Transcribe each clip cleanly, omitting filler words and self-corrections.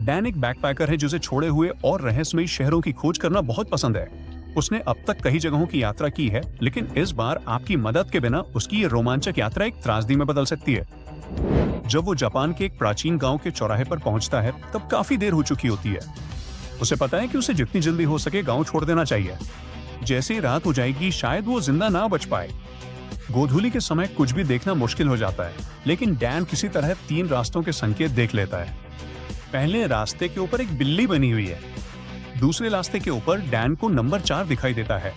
Dan एक backpacker है जिसे छोड़े हुए और रहस्यमयी शहरों की खोज करना बहुत पसंद है। उसने अब तक कई जगहों की यात्रा की है, लेकिन इस बार आपकी मदद के बिना उसकी ये रोमांचक यात्रा एक त्रासदी में बदल सकती है। जब वो जापान के एक प्राचीन गांव के चौराहे पर पहुंचता है, तब काफी देर हो चुकी होती है। उसे पता है कि उसे जितनी जल्दी हो सके गांव छोड़ देना चाहिए। जैसे ही रात हो जाएगी, शायद वो जिंदा ना बच पाए। गोधूली के समय कुछ भी देखना मुश्किल हो जाता है, लेकिन डैन किसी तरह 3 रास्तों के संकेत देख लेता है। पहले रास्ते के ऊपर एक बिल्ली बनी हुई है। दूसरे रास्ते के ऊपर डैन को नंबर 4 दिखाई देता है।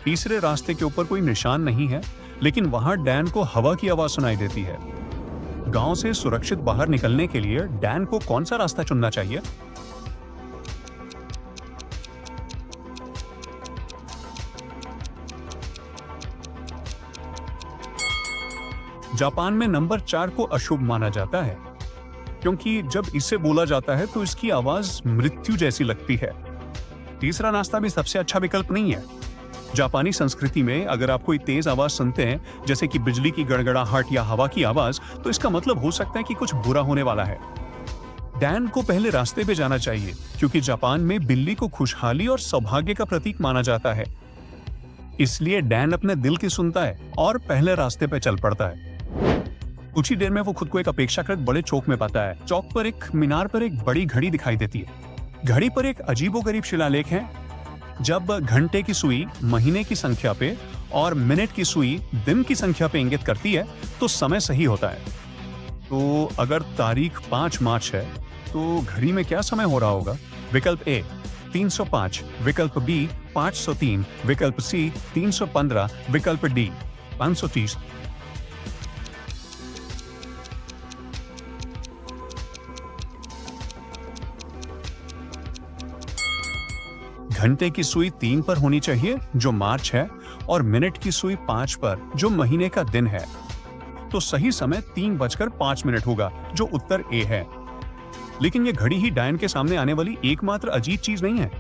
तीसरे रास्ते के ऊपर कोई निशान नहीं है, लेकिन वहां डैन को हवा की आवाज सुनाई देती है। गांव से सुरक्षित बाहर निकलने के लिए डैन को कौन सा रास्ता चुनना चाहिए? जापान में नंबर 4 को अशुभ माना जाता है, क्योंकि जब इसे बोला जाता है तो इसकी आवाज मृत्यु जैसी लगती है। तीसरा रास्ता भी सबसे अच्छा विकल्प नहीं है। जापानी संस्कृति में अगर आप कोई तेज आवाज सुनते हैं, जैसे कि बिजली की गड़गड़ाहट या हवा की आवाज, तो इसका मतलब हो सकता है कि कुछ बुरा होने वाला है। डैन को पहले रास्ते पे जाना चाहिए, क्योंकि जापान में बिल्ली को खुशहाली और सौभाग्य का प्रतीक माना जाता है। इसलिए डैन अपने दिल की सुनता है और पहले रास्ते पे चल पड़ता है। कुछ ही देर में वो खुद को एक अपेक्षाकृत बड़े चौक में पाता है। चौक पर एक मीनार पर एक बड़ी घड़ी दिखाई देती है। घड़ी पर एक अजीबोगरीब शिलालेख है। जब घंटे की सुई महीने की संख्या पे और मिनट की सुई दिन की संख्या पे इंगित करती है, तो समय सही होता है। तो अगर तारीख 5 मार्च है, तो घड़ी में क्या समय हो रहा होगा? विकल्प ए 305, विकल्प बी 503, विकल्प सी 315, विकल्प डी 530। घंटे की सुई 3 पर होनी चाहिए, जो मार्च है, और मिनट की सुई 5 पर, जो महीने का दिन है। तो सही समय 3:05 होगा, जो उत्तर ए है। लेकिन यह घड़ी ही डैन के सामने आने वाली एकमात्र अजीब चीज नहीं है।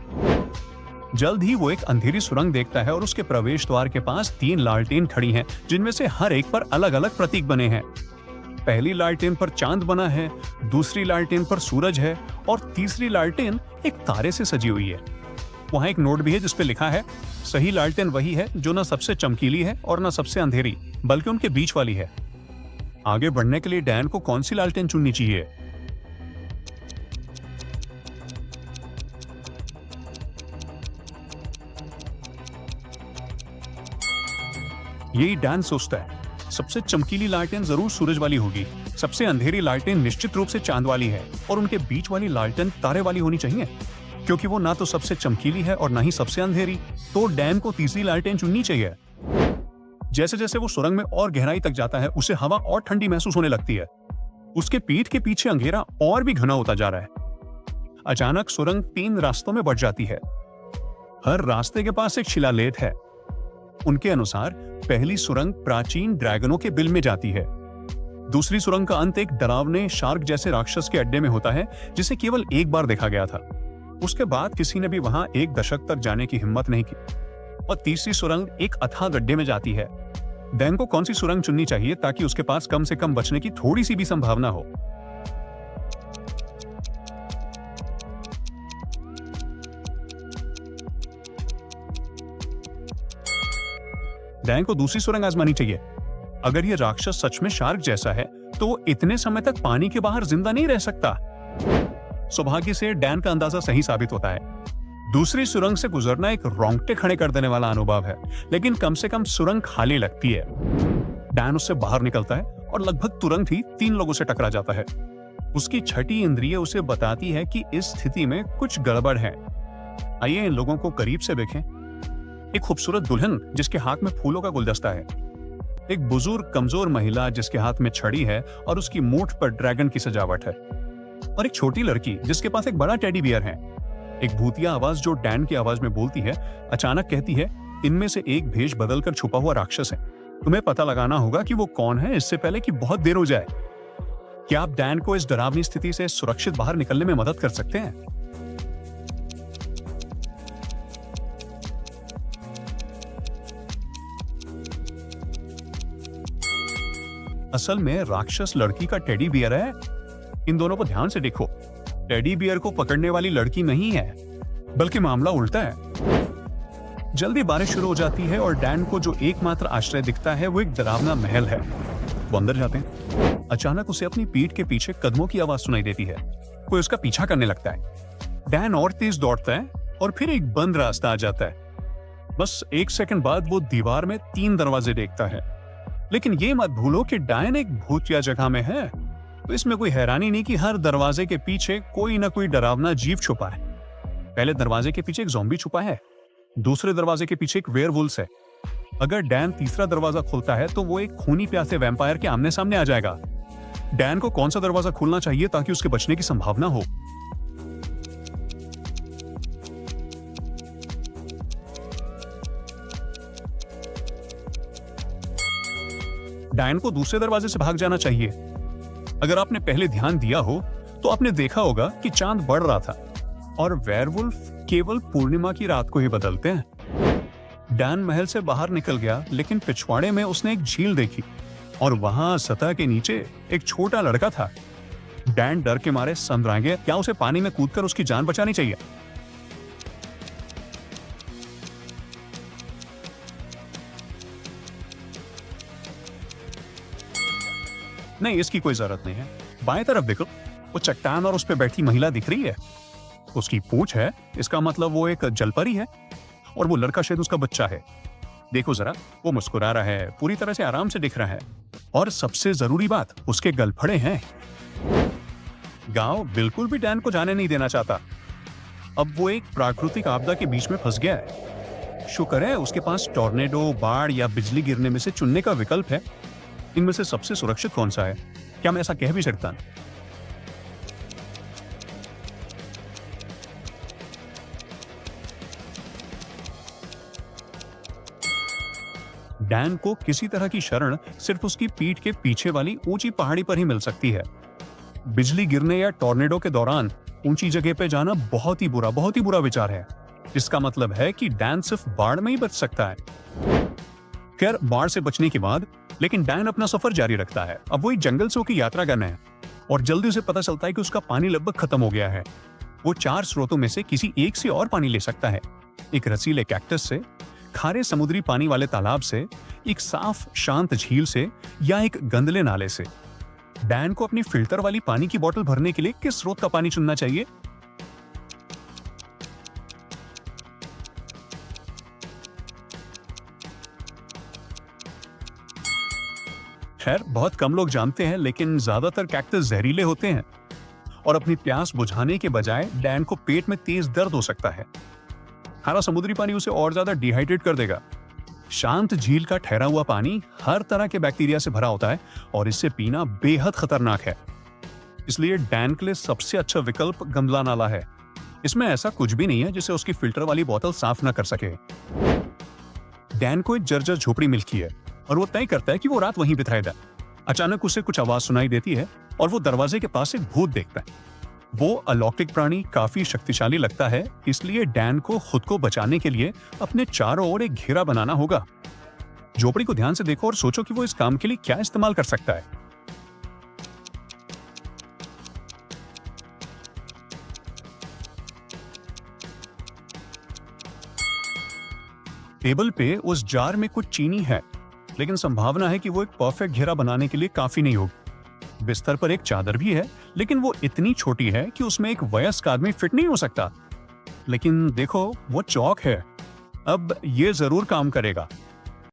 जल्द ही वो एक अंधेरी सुरंग देखता है और उसके प्रवेश द्वार के पास 3 लालटेन खड़ी हैं, जिनमें से हर एक पर अलग अलग प्रतीक बने हैं। पहली लालटेन पर चांद बना है, दूसरी लालटेन पर सूरज है और तीसरी लालटेन एक तारे से सजी हुई है। वहां एक नोट भी है जिस पे लिखा है, सही लालटेन वही है जो न सबसे चमकीली है और न सबसे अंधेरी, बल्कि उनके बीच वाली है। आगे बढ़ने के लिए डैन को कौन सी लालटेन चुननी चाहिए? यही डैन सोचता है। सबसे चमकीली लालटेन जरूर सूरज वाली होगी, सबसे अंधेरी लालटेन निश्चित रूप से चांद वाली है और उनके बीच वाली लालटेन तारे वाली होनी चाहिए, क्योंकि वो ना तो सबसे चमकीली है और ना ही सबसे अंधेरी। तो डैन को तीसरी लालटेन चुननी चाहिए। जैसे जैसे वो सुरंग में और गहराई तक जाता है, उसे हवा और ठंडी महसूस होने लगती है। उसके पीठ के पीछे अंधेरा और भी घना होता जा रहा है। अचानक सुरंग 3 रास्तों में बढ़ जाती है। हर रास्ते के पास एक शिलालेख है। उनके अनुसार पहली सुरंग प्राचीन ड्रैगनों के बिल में जाती है। दूसरी सुरंग का अंत एक डरावने शार्क जैसे राक्षस के अड्डे में होता है, जिसे केवल एक बार देखा गया था। उसके बाद किसी ने भी वहां 1 दशक तक जाने की हिम्मत नहीं की। और तीसरी सुरंग एक अथाह गड्ढे में जाती है। डैन को कौन सी सुरंग चुननी चाहिए ताकि उसके पास कम से कम बचने की थोड़ी सी भी संभावना हो? डैन को दूसरी सुरंग आजमानी चाहिए। अगर ये राक्षस सच में शार्क जैसा है, तो वो इतने समय तक पानी के बाहर जिंदा नहीं रह सकता। सौभाग्य से डैन का अंदाजा सही साबित होता है। दूसरी सुरंग से गुजरना एक रोंगटे खड़े कर देने वाला अनुभव है, लेकिन कम से कम सुरंग खाली लगती है। डैन उससे बाहर निकलता है और लगभग तुरंत ही 3 लोगों से टकरा जाता है। उसकी छठी इंद्रिय उसे बताती है कि इस स्थिति में कुछ गड़बड़ है। आइए इन लोगों को करीब से देखें। एक खूबसूरत दुल्हन जिसके हाथ में फूलों का गुलदस्ता है, एक बुजुर्ग कमजोर महिला जिसके हाथ में छड़ी है और उसकी मूठ पर ड्रैगन की सजावट है, और एक छोटी लड़की जिसके पास एक बड़ा टेडी बियर है। एक भूतिया आवाज जो डैन की आवाज में बोलती है, अचानक कहती है, इनमें से एक भेष बदलकर छुपा हुआ राक्षस है। तुम्हें पता लगाना होगा कि वो कौन है, इससे पहले कि बहुत देर हो जाए। क्या आप डैन को इस डरावनी स्थिति से सुरक्षित बाहर निकलने में मदद कर सकते हैं? असल में राक्षस लड़की का टेडी बियर है। इन दोनों को ध्यान से देखो। टेडी बियर को पकड़ने वाली लड़की नहीं है, बल्कि मामला उल्टा है। जल्दी बारिश शुरू हो जाती है और डैन को जो एकमात्र आश्रय दिखता है वो एक डरावना महल है। वो अंदर जाते हैं। अचानक उसे अपनी पीठ के पीछे कदमों की आवाज सुनाई देती है। कोई उसका पीछा करने लगता है। डैन और तेज दौड़ता है और फिर एक बंद रास्ता आ जाता है। बस एक सेकंड बाद वो दीवार में 3 दरवाजे देखता है। लेकिन ये मत भूलो कि डैन एक भूतिया जगह में है, तो इसमें कोई हैरानी नहीं कि हर दरवाजे के पीछे कोई ना कोई डरावना जीव छुपा है। पहले दरवाजे के पीछे एक ज़ॉम्बी छुपा है, दूसरे दरवाजे के पीछे एक वेयरवुल्फ है। अगर डैन तीसरा दरवाजा खोलता है तो वो एक खूनी प्यासे वैम्पायर के आमने सामने आ जाएगा। डैन को कौन सा दरवाजा खोलना चाहिए ताकि उसके बचने की संभावना हो? डैन को दूसरे दरवाजे से भाग जाना चाहिए। अगर आपने पहले ध्यान दिया हो तो आपने देखा होगा कि चांद बढ़ रहा था और वेयरवुल्फ केवल पूर्णिमा की रात को ही बदलते हैं। डैन महल से बाहर निकल गया, लेकिन पिछवाड़े में उसने एक झील देखी और वहां सतह के नीचे एक छोटा लड़का था। डैन डर के मारे संभल गया। क्या उसे पानी में कूदकर उसकी जान बचानी चाहिए? नहीं, इसकी कोई जरूरत नहीं है। बाएं तरफ देखो, वो चट्टान और उस पे बैठी महिला दिख रही है। उसकी पूंछ है, इसका मतलब वो एक जलपरी है और वो लड़का शायद उसका बच्चा है। देखो जरा, वो मुस्कुरा रहा है, पूरी तरह से आराम से दिख रहा है और सबसे जरूरी बात, उसके गलफड़े हैं। गांव बिल्कुल भी डैन को जाने नहीं देना चाहता। अब वो एक प्राकृतिक आपदा के बीच में फंस गया है। शुक्र है उसके पास टॉर्नेडो, बाढ़ या बिजली गिरने में से चुनने का विकल्प है। इनमें से सबसे सुरक्षित कौन सा है? क्या मैं ऐसा कह भी सकता? डैन को किसी तरह की शरण सिर्फ उसकी पीठ के पीछे वाली ऊंची पहाड़ी पर ही मिल सकती है। बिजली गिरने या टॉर्नेडो के दौरान ऊंची जगह पे जाना बहुत ही बुरा विचार है। इसका मतलब है कि डैन सिर्फ बाढ़ में ही बच सकता है। खैर, बाढ़ से बचने के बाद लेकिन डैन अपना सफर जारी रखता है। अब वो एक जंगल से होकर यात्रा करना है और जल्दी उसे पता चलता है कि उसका पानी लगभग खत्म हो गया है। वो 4 स्रोतों में से किसी एक से और पानी ले सकता है। एक रसीले कैक्टस से, खारे समुद्री पानी वाले तालाब से, एक साफ शांत झील से या एक गंदले नाले से। डैन को अपनी फिल्टर वाली पानी की बोतल भरने के लिए किस स्रोत का पानी चुनना चाहिए? खैर, बहुत कम लोग जानते हैं, लेकिन ज्यादातर कैक्टस जहरीले होते हैं और अपनी प्यास बुझाने के बजाय डैन को पेट में तेज दर्द हो सकता है। खारा समुद्री पानी उसे और ज्यादा डिहाइड्रेट कर देगा। शांत झील का ठहरा हुआ पानी हर तरह के बैक्टीरिया से भरा होता है और इससे पीना बेहद खतरनाक है। इसलिए डैन के लिए सबसे अच्छा विकल्प गंदला नाला है। इसमें ऐसा कुछ भी नहीं है जिसे उसकी फिल्टर वाली बोतल साफ न कर सके। डैन को एक जर्जर झोपड़ी मिलती है और वो तय करता है कि वो रात वहीं बिताएगा। अचानक उसे कुछ आवाज सुनाई देती है और वो दरवाजे के पास एक भूत देखता है। वो अलौकिक प्राणी काफी शक्तिशाली लगता है, इसलिए डैन को खुद को बचाने के लिए अपने चारों ओर एक घेरा बनाना होगा। झोपड़ी को ध्यान से देखो और सोचो कि वो इस काम के लिए क्या इस्तेमाल कर सकता है। टेबल पे उस जार में कुछ चीनी है, लेकिन संभावना है कि वो एक परफेक्ट घेरा बनाने के लिए काफी नहीं होगी। बिस्तर पर एक चादर भी है, लेकिन वो इतनी छोटी है कि उसमें एक वयस्क आदमी फिट नहीं हो सकता। लेकिन देखो, वो चौक है। अब ये जरूर काम करेगा।